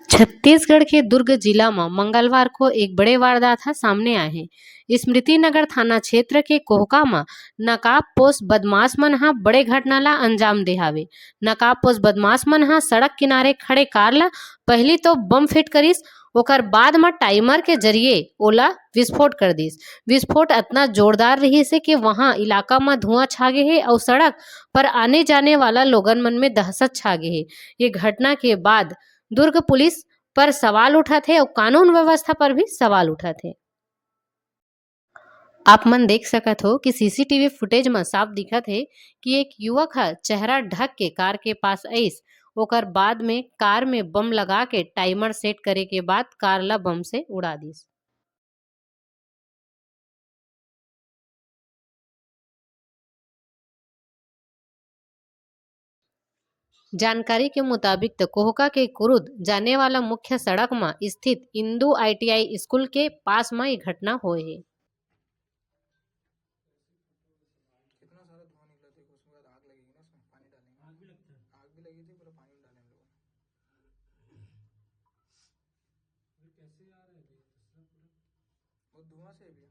छत्तीसगढ़ के दुर्ग जिला में मंगलवार को एक बड़े वारदात सामने आए हैं। स्मृति नगर थाना क्षेत्र के कोहका में नकाबपोश बदमाश मन हा बड़े घटना ला अंजाम दे हावे। नकाबपोश बदमाश मन हा सड़क किनारे खड़े कार ला पहली तो बम फिट करिस, ओकर बाद में टाइमर के जरिए ओला विस्फोट कर दिस। विस्फोट इतना जोरदार रही से कि वहां इलाका में धुआं छा गए है और सड़क पर आने जाने वाला लोगन मन में दहशत छा गए है। ये घटना के बाद दुर्ग पुलिस पर सवाल उठा थे और कानून व्यवस्था पर भी सवाल उठा थे। आप मन देख सकत हो कि सीसीटीवी फुटेज में साफ दिखत है कि एक युवक हा चेहरा ढक के कार के पास आइस, ओकर बाद में कार में बम लगा के टाइमर सेट करे के बाद कार ला बम से उड़ा दिस। जानकारी के मुताबिक तो कोहका के कुरुद जाने वाला मुख्य सड़क में स्थित इंदू ITI स्कूल के पास में ये घटना हुई है। कितना सारा धुआं निकला, देखो उसके बाद आग लगेगी ना, उसमें पानी डालेंगे, आग भी लगता है, आग भी लगी थी, पूरा पानी में डाले हम लोगों ने। फिर कैसे आ रहे थे वो धुआं से भी